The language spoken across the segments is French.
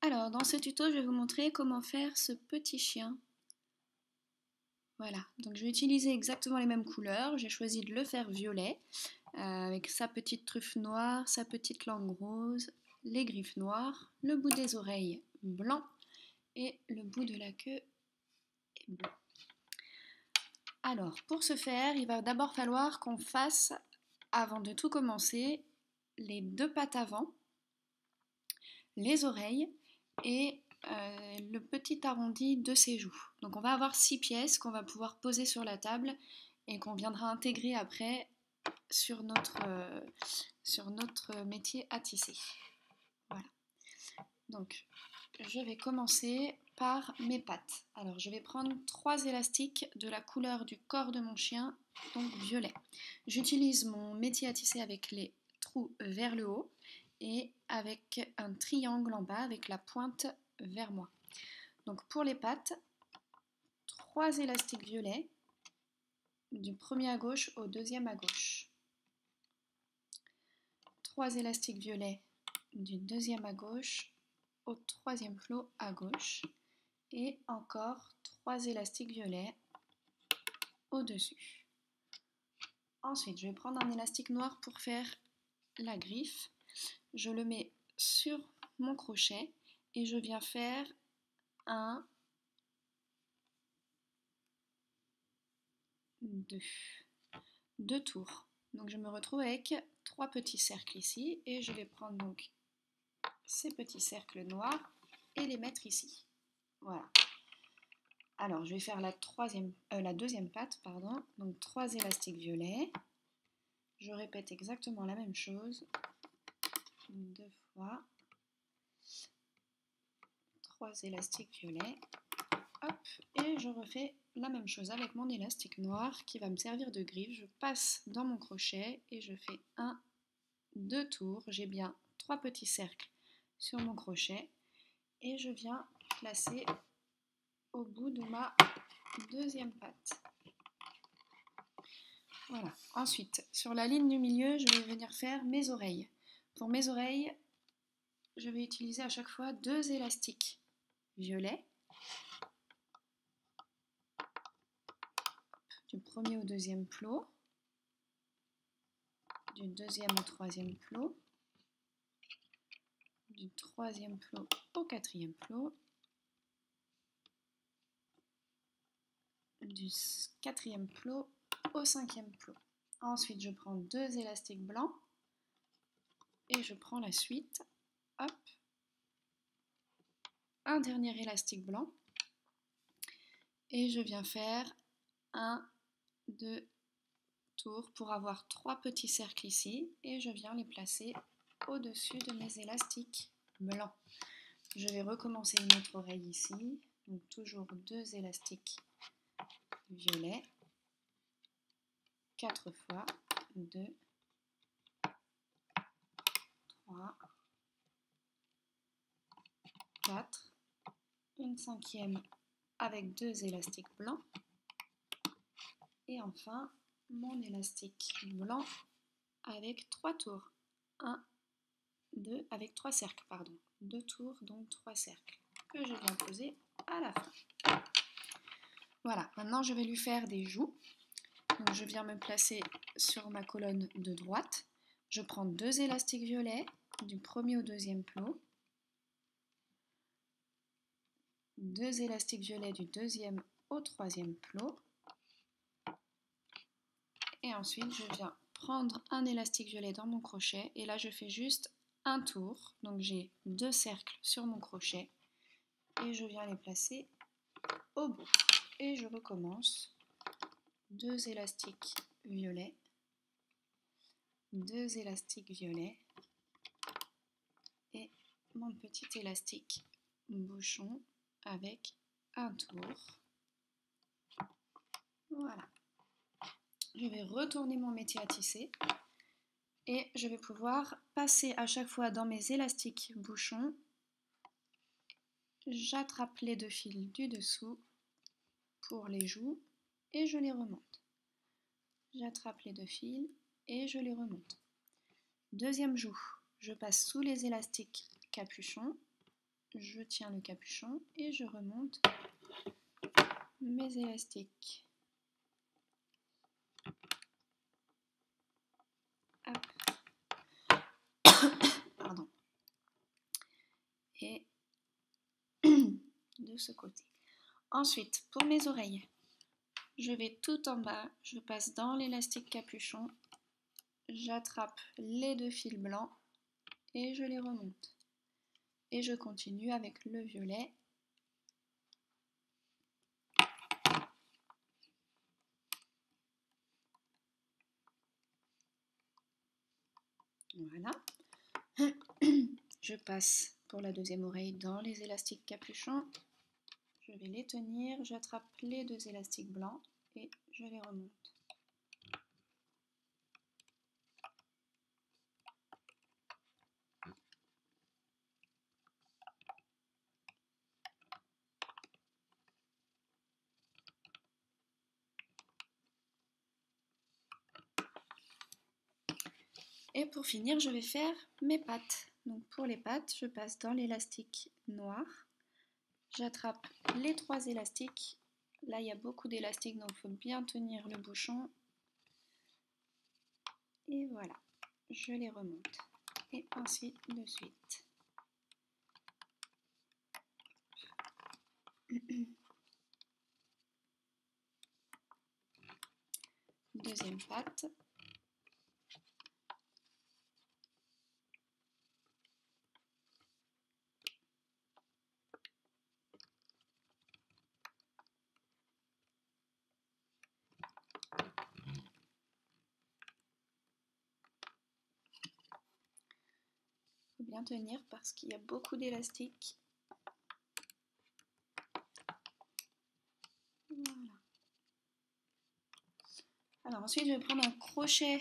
Alors, dans ce tuto, je vais vous montrer comment faire ce petit chien. Voilà, donc je vais utiliser exactement les mêmes couleurs. J'ai choisi de le faire violet, avec sa petite truffe noire, sa petite langue rose, les griffes noires, le bout des oreilles blanc et le bout de la queue est blanc. Alors, pour ce faire, il va d'abord falloir qu'on fasse, avant de tout commencer, les deux pattes avant, les oreilles et le petit arrondi de ses joues. Donc on va avoir 6 pièces qu'on va pouvoir poser sur la table et qu'on viendra intégrer après sur notre métier à tisser. Voilà. Donc je vais commencer par mes pattes. Alors je vais prendre 3 élastiques de la couleur du corps de mon chien, donc violet. J'utilise mon métier à tisser avec les trous vers le haut et avec un triangle en bas avec la pointe vers moi. Donc pour les pattes, 3 élastiques violets du premier à gauche au deuxième à gauche. 3 élastiques violets du deuxième à gauche au troisième flot à gauche. Et encore 3 élastiques violets au-dessus. Ensuite, je vais prendre un élastique noir pour faire la griffe. Je le mets sur mon crochet et je viens faire deux tours. Donc je me retrouve avec 3 petits cercles ici et je vais prendre donc ces petits cercles noirs et les mettre ici. Voilà. Alors je vais faire la deuxième patte, pardon. Donc 3 élastiques violets. Je répète exactement la même chose. 2 fois. 3 élastiques violets. Hop, et je refais la même chose avec mon élastique noir qui va me servir de griffe. Je passe dans mon crochet et je fais 2 tours. J'ai bien 3 petits cercles sur mon crochet et je viens placer au bout de ma deuxième patte. Voilà. Ensuite, sur la ligne du milieu, je vais venir faire mes oreilles. Pour mes oreilles, je vais utiliser à chaque fois 2 élastiques violets. Du premier au deuxième flot, du deuxième au troisième flot, du troisième flot au quatrième flot, du quatrième flot au cinquième flot. Ensuite, je prends 2 élastiques blancs et je prends la suite. Hop, un dernier élastique blanc et je viens faire 2 tours pour avoir 3 petits cercles ici et je viens les placer au-dessus de mes élastiques blancs. Je vais recommencer une autre oreille ici, donc toujours 2 élastiques violets, 4 fois, 2, 3, 4, une cinquième avec 2 élastiques blancs, et enfin mon élastique blanc avec 3 tours, 1, 2, avec 3 cercles, pardon, 2 tours, donc 3 cercles, que je viens poser à la fin. Voilà, maintenant je vais lui faire des joues. Donc je viens me placer sur ma colonne de droite. Je prends 2 élastiques violets du premier au deuxième flot, 2 élastiques violets du deuxième au troisième flot, et ensuite je viens prendre un élastique violet dans mon crochet et là je fais juste un tour. Donc j'ai 2 cercles sur mon crochet et je viens les placer au bout. Et je recommence. 2 élastiques violets, 2 élastiques violets et mon petit élastique bouchon avec un tour. Voilà. Je vais retourner mon métier à tisser et je vais pouvoir passer à chaque fois dans mes élastiques bouchons. J'attrape les 2 fils du dessous pour les joues et je les remonte. J'attrape les 2 fils et je les remonte. Deuxième joue, je passe sous les élastiques capuchon, je tiens le capuchon et je remonte mes élastiques. Hop. Pardon. Et de ce côté. Ensuite, pour mes oreilles, je vais tout en bas, je passe dans l'élastique capuchon, j'attrape les 2 fils blancs et je les remonte. Et je continue avec le violet. Voilà. Je passe pour la deuxième oreille dans les élastiques capuchons. Je vais les tenir, j'attrape les 2 élastiques blancs et je les remonte. Et pour finir, je vais faire mes pattes. Donc pour les pattes, je passe dans l'élastique noir. J'attrape les 3 élastiques. Là, il y a beaucoup d'élastiques, donc il faut bien tenir le bouchon. Et voilà, je les remonte. Et ainsi de suite. Deuxième patte. Il faut bien tenir parce qu'il y a beaucoup d'élastiques. Voilà. Alors ensuite, je vais prendre un crochet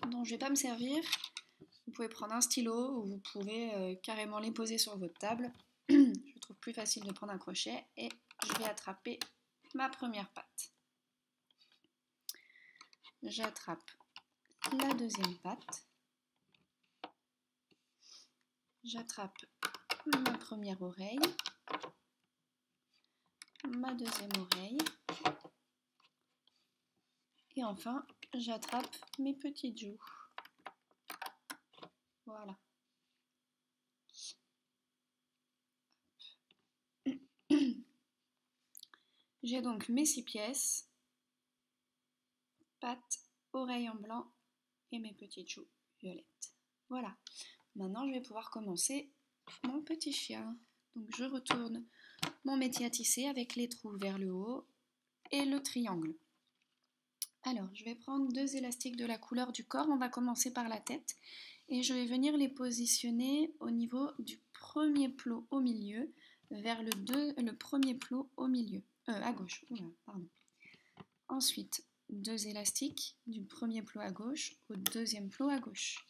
dont je ne vais pas me servir. Vous pouvez prendre un stylo ou vous pouvez carrément les poser sur votre table. Je trouve plus facile de prendre un crochet et je vais attraper ma première patte. J'attrape la deuxième patte. J'attrape ma première oreille, ma deuxième oreille et enfin j'attrape mes petites joues. Voilà. J'ai donc mes 6 pièces, pattes, oreilles en blanc et mes petites joues violettes. Voilà. Maintenant, je vais pouvoir commencer mon petit chien. Donc, je retourne mon métier à tisser avec les trous vers le haut et le triangle. Alors, je vais prendre 2 élastiques de la couleur du corps. On va commencer par la tête et je vais venir les positionner au niveau du premier plot au milieu vers le premier plot au milieu, à gauche. Oula, pardon. Ensuite, 2 élastiques du premier plot à gauche au deuxième plot à gauche.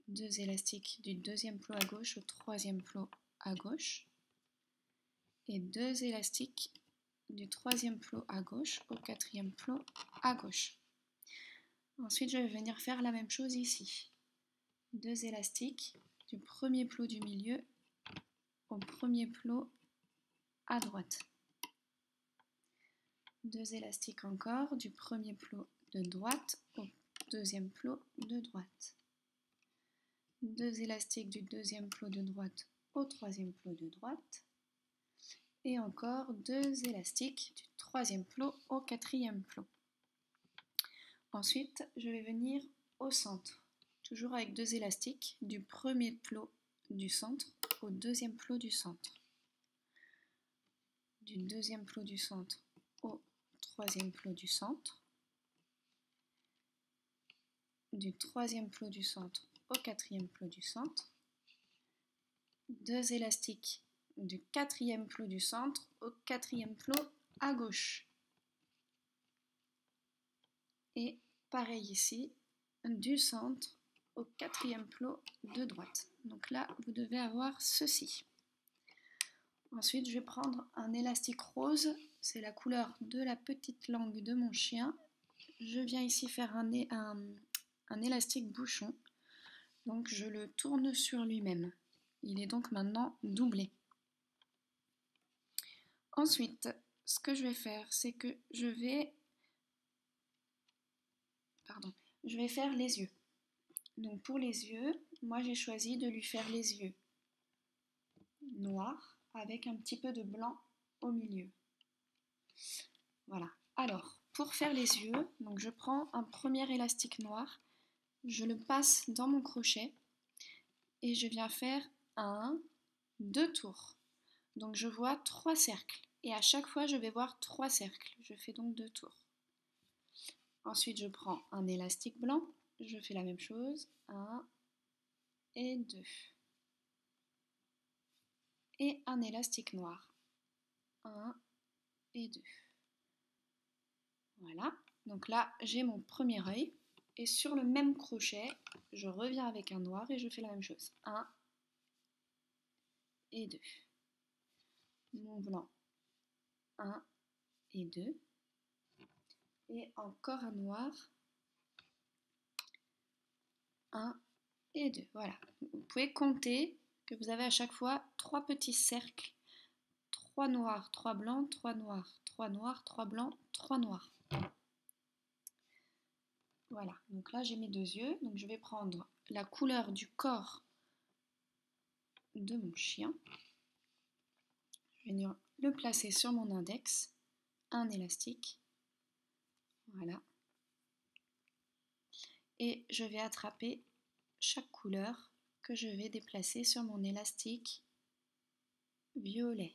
2 élastiques du deuxième plot à gauche au troisième plot à gauche. Et 2 élastiques du troisième plot à gauche au quatrième plot à gauche. Ensuite, je vais venir faire la même chose ici. 2 élastiques du premier plot du milieu au premier plot à droite. 2 élastiques encore du premier plot de droite au deuxième plot de droite. 2 élastiques du deuxième plot de droite au troisième plot de droite. Et encore 2 élastiques du troisième plot au quatrième plot. Ensuite, je vais venir au centre, toujours avec 2 élastiques du premier plot du centre au deuxième plot du centre. Du deuxième plot du centre au troisième plot du centre. Du troisième plot du centre au quatrième plot du centre. 2 élastiques du quatrième plot du centre au quatrième plot à gauche. Et pareil ici, du centre au quatrième plot de droite. Donc là, vous devez avoir ceci. Ensuite, je vais prendre un élastique rose, c'est la couleur de la petite langue de mon chien. Je viens ici faire un élastique bouchon, donc je le tourne sur lui-même. Il est donc maintenant doublé. Ensuite, ce que je vais faire, c'est que je vais faire les yeux. Donc pour les yeux, moi j'ai choisi de lui faire les yeux noirs avec un petit peu de blanc au milieu. Voilà. Alors, pour faire les yeux, donc je prends un premier élastique noir, je le passe dans mon crochet et je viens faire 1, 2 tours. Donc je vois 3 cercles et à chaque fois je vais voir 3 cercles. Je fais donc 2 tours. Ensuite je prends un élastique blanc, je fais la même chose, 1 et 2. Et un élastique noir, 1 et 2. Voilà, donc là j'ai mon premier œil et sur le même crochet, je reviens avec un noir et je fais la même chose, 1 et 2. Mon blanc, 1 et 2. Et encore un noir, 1 et 2. Voilà, vous pouvez compter que vous avez à chaque fois 3 petits cercles, 3 noirs, 3 blancs, 3 noirs, 3 noirs, 3 blancs, 3 noirs. Voilà, donc là j'ai mes 2 yeux, donc je vais prendre la couleur du corps de mon chien. Je vais venir le placer sur mon index, un élastique, voilà. Et je vais attraper chaque couleur que je vais déplacer sur mon élastique violet.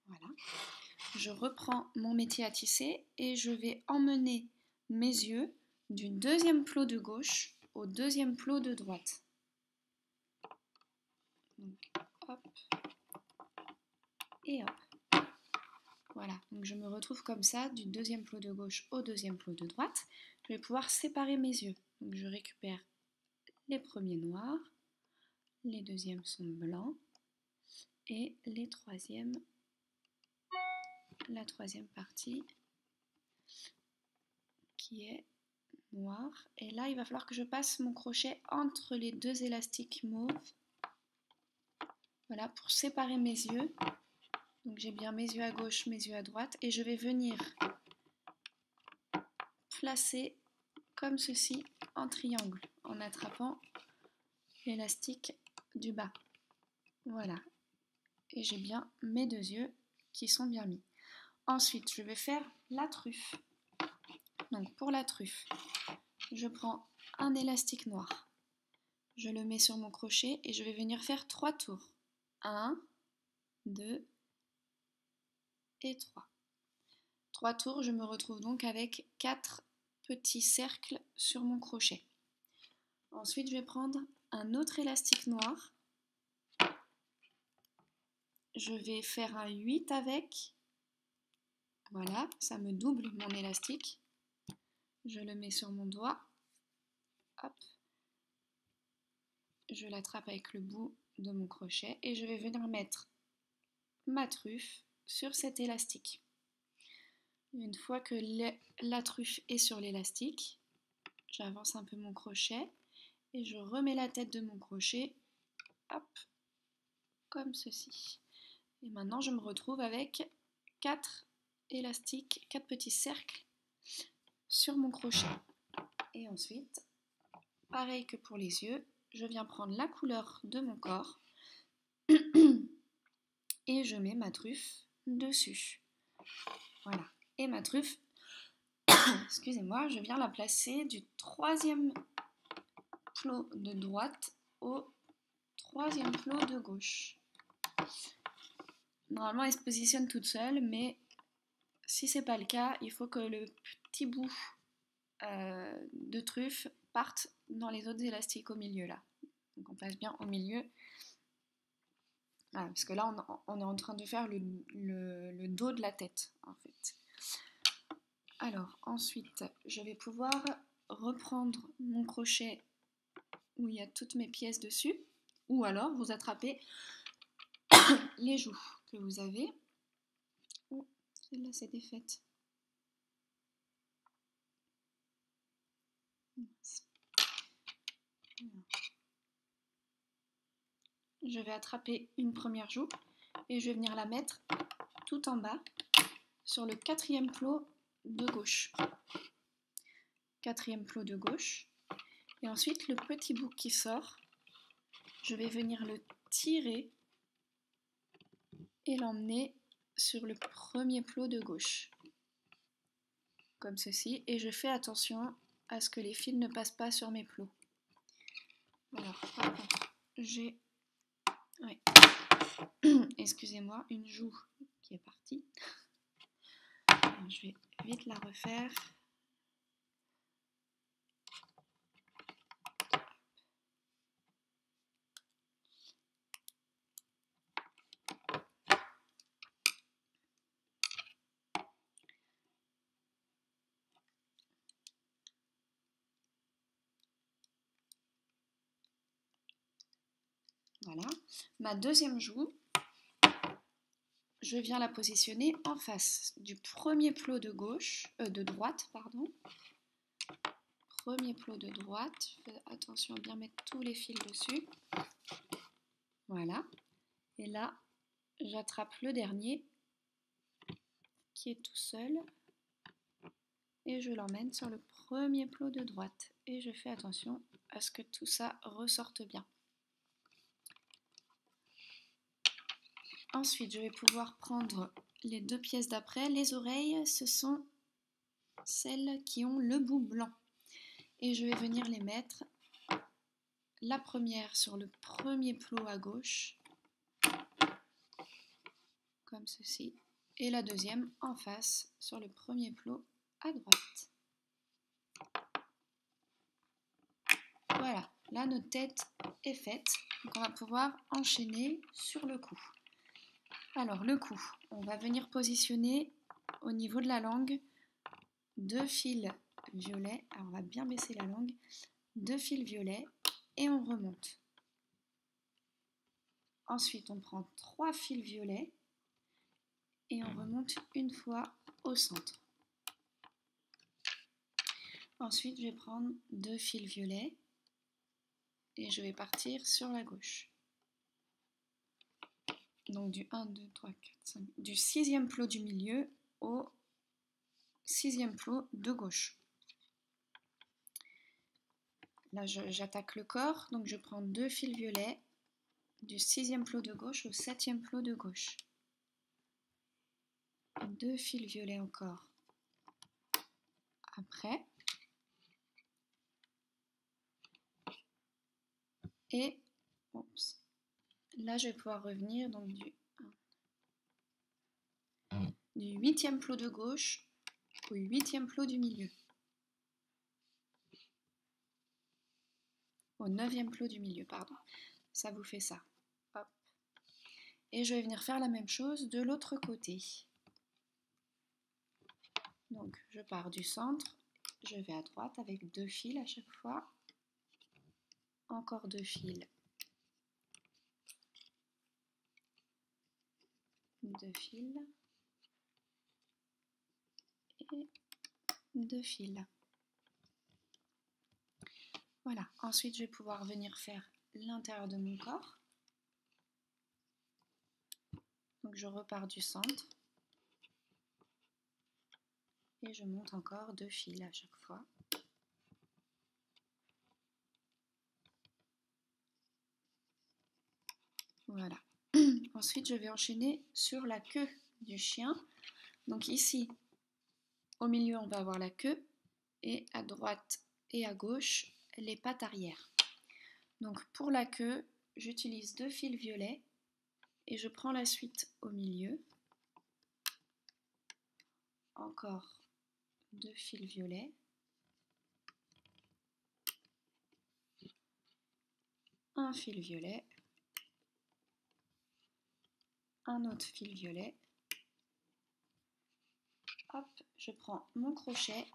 Voilà. Je reprends mon métier à tisser et je vais emmener mes yeux du deuxième plot de gauche au deuxième plot de droite. Donc, hop, et hop. Voilà, donc je me retrouve comme ça, du deuxième plot de gauche au deuxième plot de droite. Je vais pouvoir séparer mes yeux. Donc je récupère les premiers noirs, les deuxièmes sont blancs, et les troisièmes, la troisième partie qui est noire. Et là, il va falloir que je passe mon crochet entre les deux élastiques mauves. Voilà, pour séparer mes yeux. Donc j'ai bien mes yeux à gauche, mes yeux à droite. Et je vais venir placer comme ceci en triangle en attrapant l'élastique du bas. Voilà. Et j'ai bien mes 2 yeux qui sont bien mis. Ensuite, je vais faire la truffe. Donc pour la truffe, je prends un élastique noir. Je le mets sur mon crochet et je vais venir faire 3 tours. 1, 2 et 3. 3 tours, je me retrouve donc avec 4 petits cercles sur mon crochet. Ensuite, je vais prendre un autre élastique noir. Je vais faire un 8 avec. Voilà, ça me double mon élastique. Je le mets sur mon doigt. Hop. Je l'attrape avec le bout de mon crochet et je vais venir mettre ma truffe sur cet élastique. Une fois que la truffe est sur l'élastique, j'avance un peu mon crochet et je remets la tête de mon crochet, hop, comme ceci. Et maintenant je me retrouve avec 4 élastiques, 4 petits cercles sur mon crochet. Et ensuite, pareil que pour les yeux, je viens prendre la couleur de mon corps et je mets ma truffe dessus. Voilà. Et ma truffe, excusez-moi, je viens la placer du troisième plot de droite au troisième plot de gauche. Normalement, elle se positionne toute seule, mais si c'est pas le cas, il faut que le petit bout de truffe parte dans les autres élastiques au milieu là. Donc on passe bien au milieu. Voilà, parce que là, on est en train de faire le dos de la tête, en fait. Alors, ensuite, je vais pouvoir reprendre mon crochet où il y a toutes mes pièces dessus, ou alors vous attrapez les joues que vous avez. Oh, celle-là s'est défaite. Je vais attraper une première joue et je vais venir la mettre tout en bas sur le quatrième plot de gauche. Quatrième plot de gauche. Et ensuite, le petit bout qui sort, je vais venir le tirer et l'emmener sur le premier plot de gauche. Comme ceci. Et je fais attention à ce que les fils ne passent pas sur mes plots. Alors, par contre, j'ai... Ouais. Excusez-moi, une joue qui est partie. Alors, je vais vite la refaire. Voilà. Ma deuxième joue, je viens la positionner en face du premier plot de gauche, de droite, pardon. Premier plot de droite. Faites attention à bien mettre tous les fils dessus. Voilà. Et là, j'attrape le dernier qui est tout seul et je l'emmène sur le premier plot de droite. Et je fais attention à ce que tout ça ressorte bien. Ensuite, je vais pouvoir prendre les deux pièces d'après. Les oreilles, ce sont celles qui ont le bout blanc. Et je vais venir les mettre, la première sur le premier plot à gauche, comme ceci, et la deuxième en face sur le premier plot à droite. Voilà, là notre tête est faite, donc on va pouvoir enchaîner sur le cou. Alors le cou, on va venir positionner au niveau de la langue 2 fils violets. Alors on va bien baisser la langue, 2 fils violets et on remonte. Ensuite on prend 3 fils violets et on remonte une fois au centre. Ensuite je vais prendre 2 fils violets et je vais partir sur la gauche. Donc du 1, 2, 3, 4, 5, du 6e plot du milieu au 6e plot de gauche. Là j'attaque le corps, donc je prends 2 fils violets du 6e plot de gauche au 7e plot de gauche. 2 fils violets encore après. Et là je vais pouvoir revenir donc du 8e plot de gauche au 8e plot du milieu. Au 9e plot du milieu, pardon. Ça vous fait ça. Hop. Et je vais venir faire la même chose de l'autre côté. Donc je pars du centre, je vais à droite avec 2 fils à chaque fois. Encore 2 fils. 2 fils. Et 2 fils. Voilà, ensuite je vais pouvoir venir faire l'intérieur de mon corps. Donc je repars du centre. Et je monte encore 2 fils à chaque fois. Voilà. Ensuite je vais enchaîner sur la queue du chien. Donc ici, au milieu on va avoir la queue. Et à droite et à gauche, les pattes arrière. Donc pour la queue, j'utilise 2 fils violets et je prends la suite au milieu. Encore 2 fils violets. Un fil violet. Un autre fil violet. Hop, je prends mon crochet,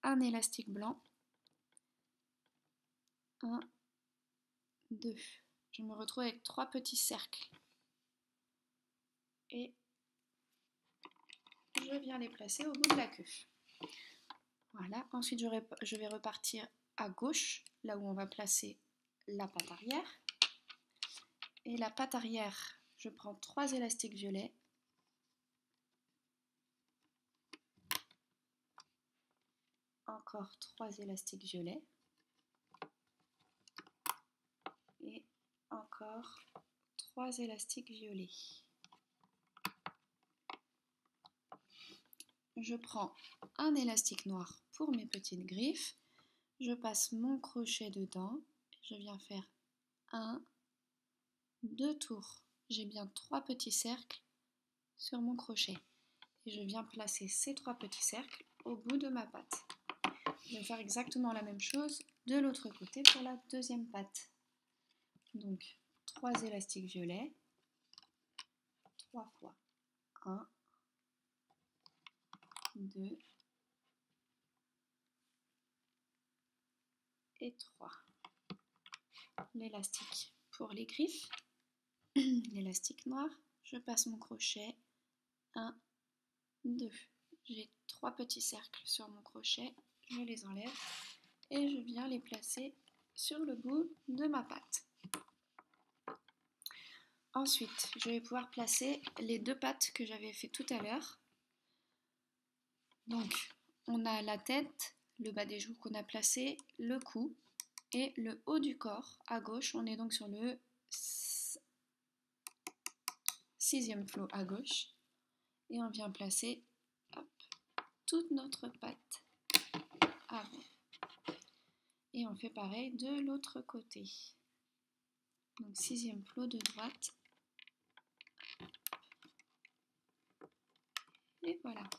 un élastique blanc. 1, 2. Je me retrouve avec 3 petits cercles. et je viens les placer au bout de la queue. Voilà, ensuite je vais repartir à gauche, là où on va placer la patte arrière. Et la patte arrière, je prends 3 élastiques violets. Encore 3 élastiques violets. Et encore 3 élastiques violets. Je prends un élastique noir pour mes petites griffes. Je passe mon crochet dedans. Je viens faire 1, 2 tours. J'ai bien 3 petits cercles sur mon crochet. Et je viens placer ces 3 petits cercles au bout de ma patte. Je vais faire exactement la même chose de l'autre côté pour la deuxième patte. Donc 3 élastiques violets, 3 fois 1, 2 et 3. L'élastique pour les griffes, l'élastique noir, je passe mon crochet, 1, 2. J'ai 3 petits cercles sur mon crochet, je les enlève et je viens les placer sur le bout de ma patte. Ensuite, je vais pouvoir placer les 2 pattes que j'avais fait tout à l'heure. Donc, on a la tête, le bas des joues qu'on a placé, le cou et le haut du corps à gauche. On est donc sur le 6e flot à gauche. Et on vient placer toute notre patte avant. Et on fait pareil de l'autre côté. Donc 6e flot de droite. Et voilà.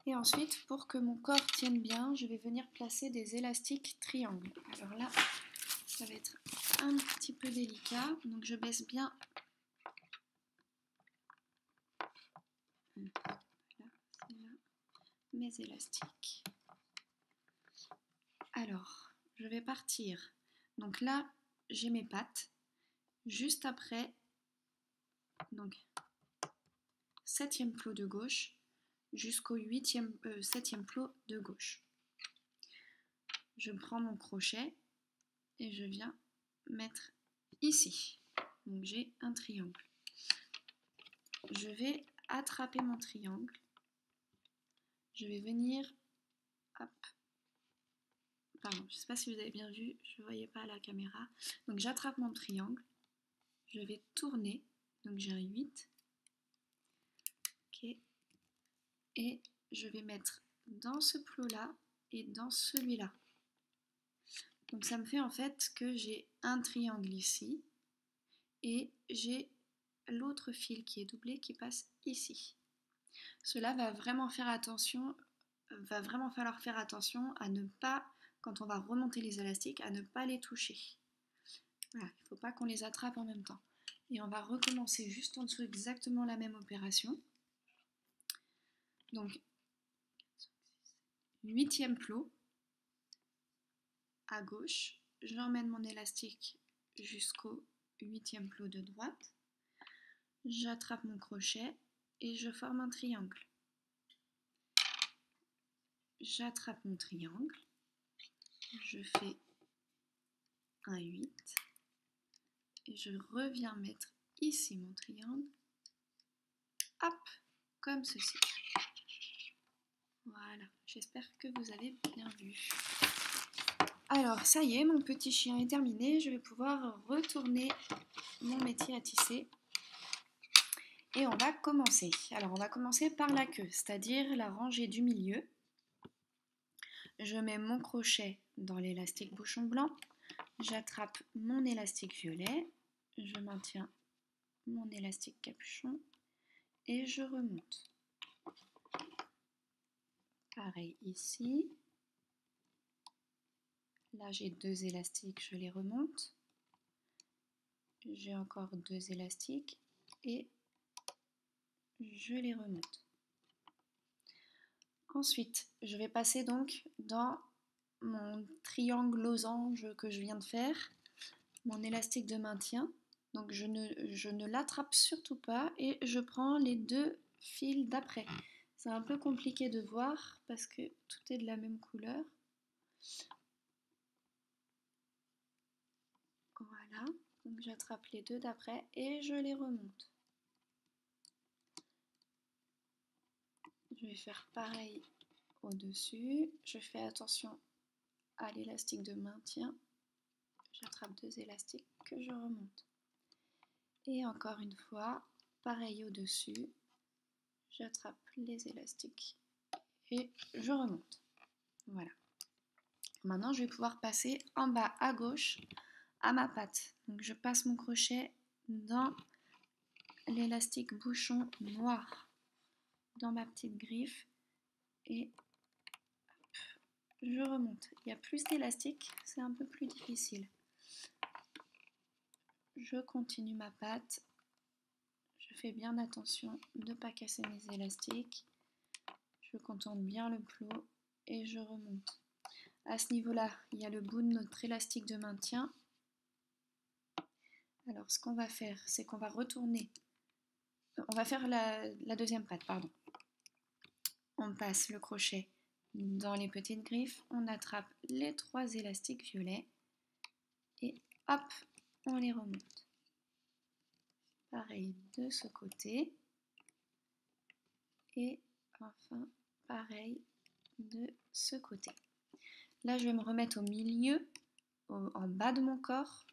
Et ensuite, pour que mon corps tienne bien, je vais venir placer des élastiques triangles. Alors là, ça va être un petit peu délicat. Donc je baisse bien. Voilà, c'est là mes élastiques. Alors, je vais partir. Donc là, j'ai mes pattes. Juste après, donc 7e flot de gauche jusqu'au 7e flot de gauche. Je prends mon crochet et je viens mettre ici. Donc j'ai un triangle. Je vais attraper mon triangle. Je vais venir, hop, pardon, je ne sais pas si vous avez bien vu, je ne voyais pas à la caméra. Donc j'attrape mon triangle, je vais tourner, donc j'ai un 8. Ok. Et je vais mettre dans ce plot-là et dans celui-là. Donc ça me fait en fait que j'ai un triangle ici et j'ai l'autre fil qui est doublé qui passe ici. Cela va vraiment falloir faire attention à ne pas, quand on va remonter les élastiques, à ne pas les toucher. Voilà, il ne faut pas qu'on les attrape en même temps. Et on va recommencer juste en dessous exactement la même opération. Donc 8e flot à gauche, j'emmène mon élastique jusqu'au 8e flot de droite, j'attrape mon crochet et je forme un triangle. J'attrape mon triangle, je fais un 8 et je reviens mettre ici mon triangle, hop, comme ceci. Voilà, j'espère que vous avez bien vu. Alors, ça y est, mon petit chien est terminé. Je vais pouvoir retourner mon métier à tisser. Et on va commencer. Alors, on va commencer par la queue, c'est-à-dire la rangée du milieu. Je mets mon crochet dans l'élastique bouchon blanc. J'attrape mon élastique violet. Je maintiens mon élastique capuchon. Et je remonte. Pareil ici. Là, j'ai 2 élastiques, je les remonte. J'ai encore 2 élastiques et je les remonte. Ensuite, je vais passer donc dans mon triangle losange que je viens de faire, mon élastique de maintien. Donc je ne l'attrape surtout pas et je prends les 2 fils d'après. C'est un peu compliqué de voir parce que tout est de la même couleur. Voilà, donc j'attrape les 2 d'après et je les remonte. Je vais faire pareil au-dessus. Je fais attention à l'élastique de maintien. J'attrape 2 élastiques que je remonte. Et encore une fois, pareil au-dessus. J'attrape les élastiques et je remonte. Voilà. Maintenant, je vais pouvoir passer en bas à gauche à ma patte. Donc, je passe mon crochet dans l'élastique bouchon noir, dans ma petite griffe et je remonte. Il y a plus d'élastique, c'est un peu plus difficile. Je continue ma patte. Je fais bien attention de ne pas casser mes élastiques. Je contourne bien le plot et je remonte. À ce niveau-là, il y a le bout de notre élastique de maintien. Alors, ce qu'on va faire, c'est qu'on va retourner. On va faire la deuxième patte, pardon. On passe le crochet dans les petites griffes, on attrape les 3 élastiques violets et hop, on les remonte. Pareil de ce côté et enfin pareil de ce côté. Là, je vais me remettre au milieu, en bas de mon corps.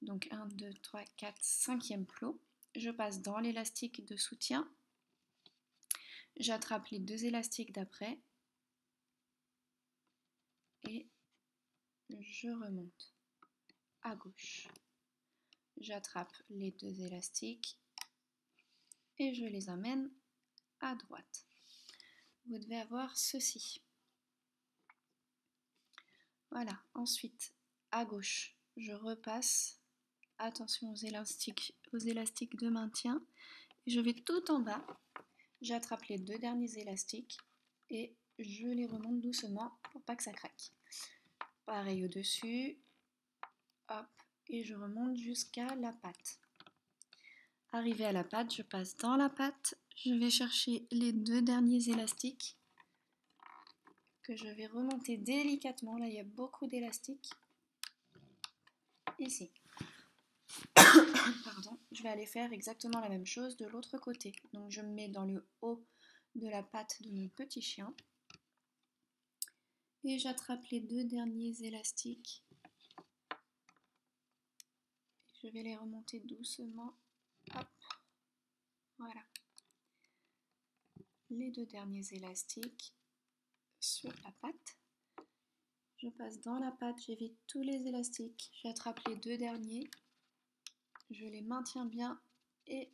Donc 1, 2, 3, 4, 5e plot. Je passe dans l'élastique de soutien. J'attrape les 2 élastiques d'après et je remonte à gauche. J'attrape les 2 élastiques et je les amène à droite. Vous devez avoir ceci. Voilà, ensuite à gauche, je repasse. Attention aux élastiques de maintien. Je vais tout en bas. J'attrape les 2 derniers élastiques et je les remonte doucement pour pas que ça craque. Pareil au-dessus. Hop, et je remonte jusqu'à la patte. Arrivé à la patte, je passe dans la patte. Je vais chercher les 2 derniers élastiques que je vais remonter délicatement. Là, il y a beaucoup d'élastiques. Ici. Pardon, je vais aller faire exactement la même chose de l'autre côté. Donc je me mets dans le haut de la patte de mon petit chien et j'attrape les 2 derniers élastiques. Je vais les remonter doucement. Hop, voilà. Les 2 derniers élastiques sur la patte. Je passe dans la patte, j'évite tous les élastiques. J'attrape les 2 derniers. Je les maintiens bien et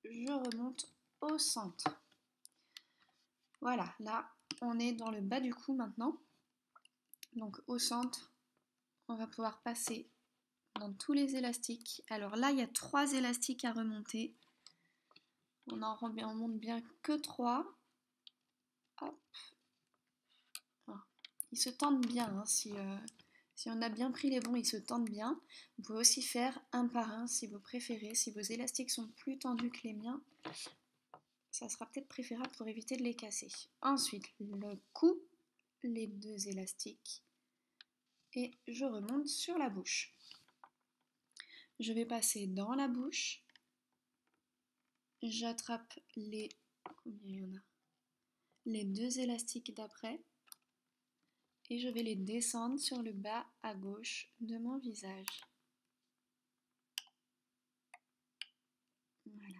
je remonte au centre. Voilà, là, on est dans le bas du cou maintenant. Donc au centre, on va pouvoir passer dans tous les élastiques. Alors là, il y a 3 élastiques à remonter. On monte bien que 3. Hop. Ils se tendent bien, hein, si on a bien pris les bons, ils se tendent bien. Vous pouvez aussi faire un par un si vous préférez. Si vos élastiques sont plus tendus que les miens, ça sera peut-être préférable pour éviter de les casser. Ensuite, le cou, les 2 élastiques et je remonte sur la bouche. Je vais passer dans la bouche. J'attrape les 2 élastiques d'après et je vais les descendre sur le bas à gauche de mon visage. Voilà.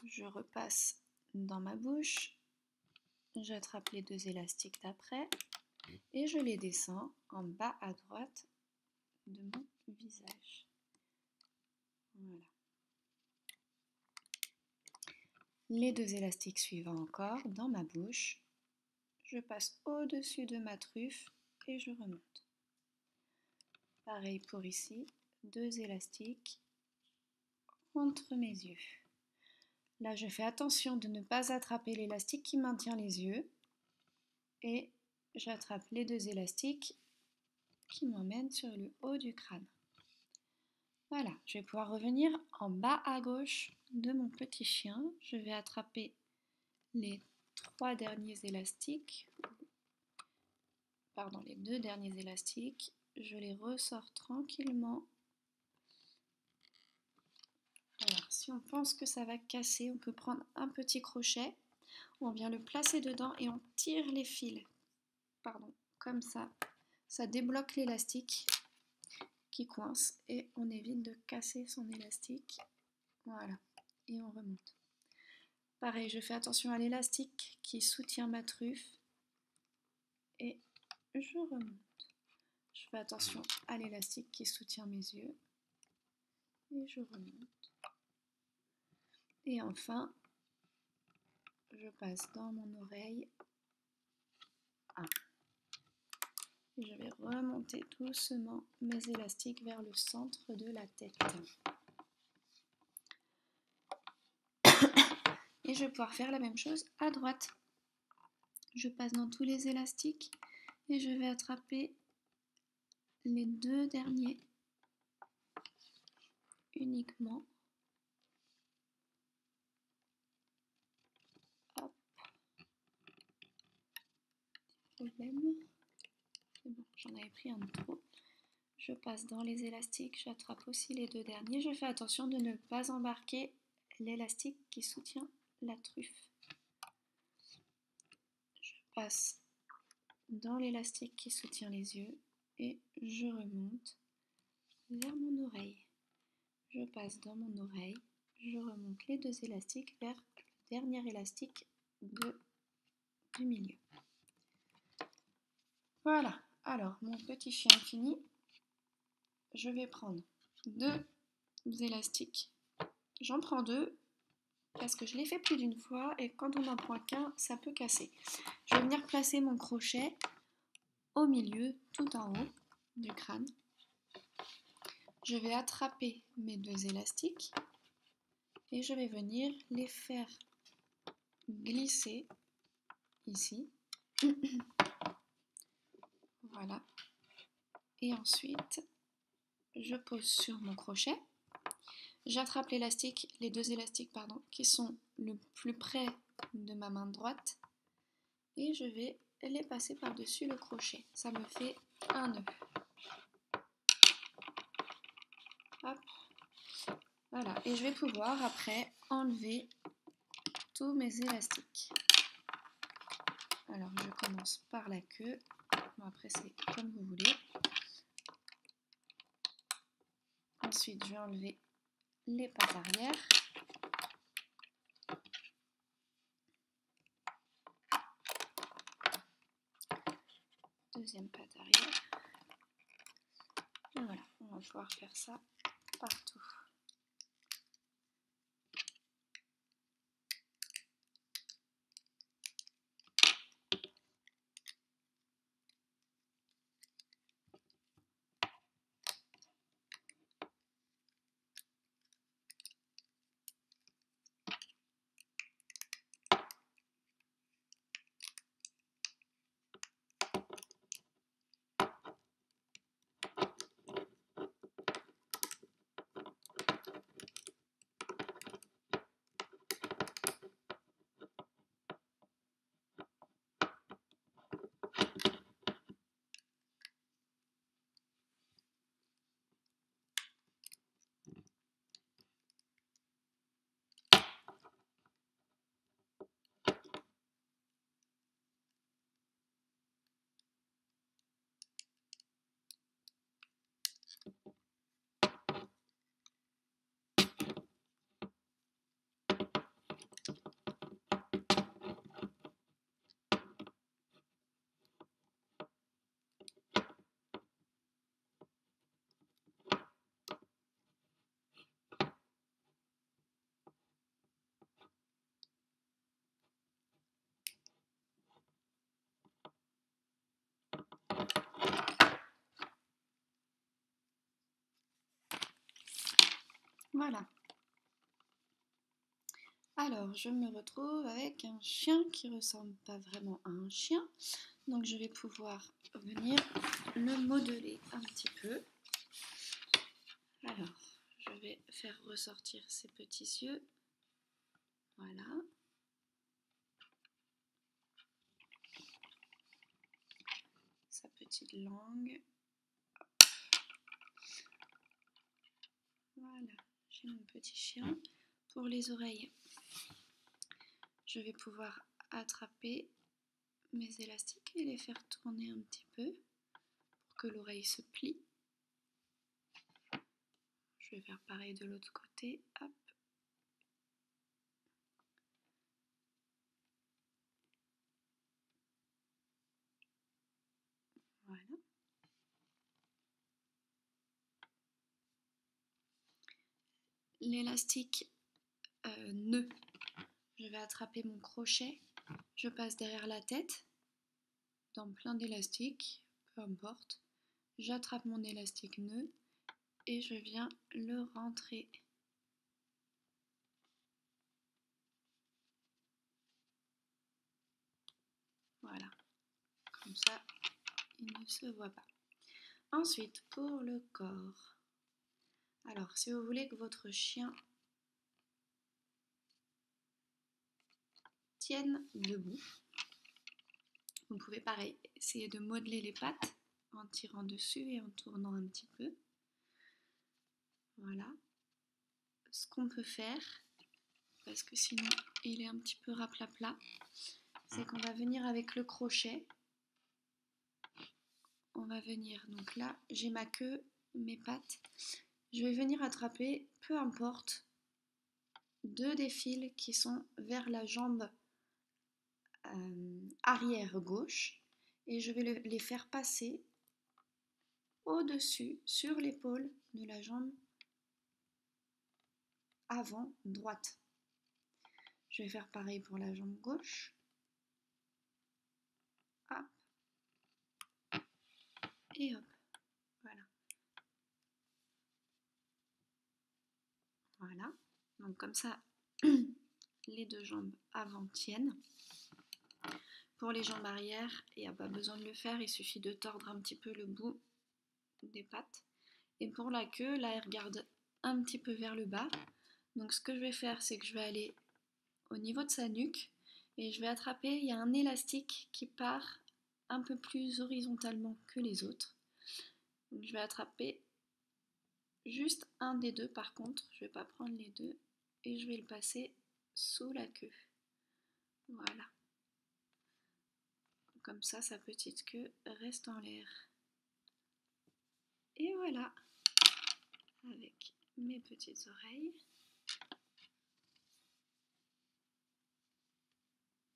Je repasse dans ma bouche, j'attrape les 2 élastiques d'après et je les descends en bas à droite de mon visage. Voilà. Les 2 élastiques suivants encore dans ma bouche. Je passe au-dessus de ma truffe et je remonte. Pareil pour ici, 2 élastiques entre mes yeux. Là, je fais attention de ne pas attraper l'élastique qui maintient les yeux et j'attrape les 2 élastiques qui m'emmène sur le haut du crâne. Voilà, je vais pouvoir revenir en bas à gauche de mon petit chien. Je vais attraper les 3 derniers élastiques, pardon, les 2 derniers élastiques. Je les ressors tranquillement. Alors, si on pense que ça va casser, on peut prendre un petit crochet, on vient le placer dedans et on tire les fils. Pardon, comme ça. Ça débloque l'élastique qui coince et on évite de casser son élastique. Voilà, et on remonte. Pareil, je fais attention à l'élastique qui soutient ma truffe et je remonte. Je fais attention à l'élastique qui soutient mes yeux et je remonte. Et enfin, je passe dans mon oreille. Et je vais remonter doucement mes élastiques vers le centre de la tête. Et je vais pouvoir faire la même chose à droite. Je passe dans tous les élastiques et je vais attraper les 2 derniers uniquement. Hop. Problème. C'est bon, j'en avais pris un de trop. Je passe dans les élastiques, j'attrape aussi les 2 derniers. Je fais attention de ne pas embarquer l'élastique qui soutient la truffe. Je passe dans l'élastique qui soutient les yeux et je remonte vers mon oreille. Je passe dans mon oreille, je remonte les 2 élastiques vers le dernier élastique du milieu. Voilà, alors mon petit chien fini. Je vais prendre 2 élastiques. J'en prends 2 parce que je l'ai fait plus d'une fois et quand on n'en prend qu'un, ça peut casser. Je vais venir placer mon crochet au milieu, tout en haut du crâne. Je vais attraper mes 2 élastiques et je vais venir les faire glisser ici. Voilà. Et ensuite, je pose sur mon crochet. J'attrape les 2 élastiques qui sont le plus près de ma main droite et je vais les passer par-dessus le crochet. Ça me fait un nœud. Hop. Voilà, et je vais pouvoir après enlever tous mes élastiques. Alors je commence par la queue. Bon, après c'est comme vous voulez. Ensuite je vais enlever les pattes arrière. Deuxième patte arrière. Et voilà, on va pouvoir faire ça partout. Voilà. Alors, je me retrouve avec un chien qui ressemble pas vraiment à un chien. Donc, je vais pouvoir venir le modeler un petit peu. Alors, je vais faire ressortir ses petits yeux. Voilà. Sa petite langue. Voilà, j'ai mon petit chien. Pour les oreilles, je vais pouvoir attraper mes élastiques et les faire tourner un petit peu pour que l'oreille se plie. Je vais faire pareil de l'autre côté. Hop. Voilà. L'élastique nœud, je vais attraper mon crochet, je passe derrière la tête, dans plein d'élastiques, peu importe. J'attrape mon élastique nœud et je viens le rentrer. Voilà, comme ça, il ne se voit pas. Ensuite, pour le corps. Alors, si vous voulez que votre chien tienne debout, vous pouvez pareil, essayer de modeler les pattes en tirant dessus et en tournant un petit peu. Voilà. Ce qu'on peut faire, parce que sinon il est un petit peu raplapla, c'est qu'on va venir avec le crochet. On va venir, donc là j'ai ma queue, mes pattes. Je vais venir attraper, peu importe, deux des fils qui sont vers la jambe arrière gauche et je vais les faire passer au-dessus, sur l'épaule de la jambe avant droite. Je vais faire pareil pour la jambe gauche. Hop. Et hop. Voilà. Voilà. Donc comme ça, les deux jambes avant tiennent. Pour les jambes arrière, il n'y a pas besoin de le faire, il suffit de tordre un petit peu le bout des pattes. Et pour la queue, là, elle regarde un petit peu vers le bas. Donc ce que je vais faire, c'est que je vais aller au niveau de sa nuque et je vais attraper, il y a un élastique qui part un peu plus horizontalement que les autres. Donc je vais attraper juste un des deux par contre, je ne vais pas prendre les deux et je vais le passer sous la queue. Voilà. Comme ça, sa petite queue reste en l'air. Et voilà, avec mes petites oreilles.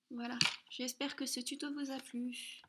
Voilà, j'espère que ce tuto vous a plu.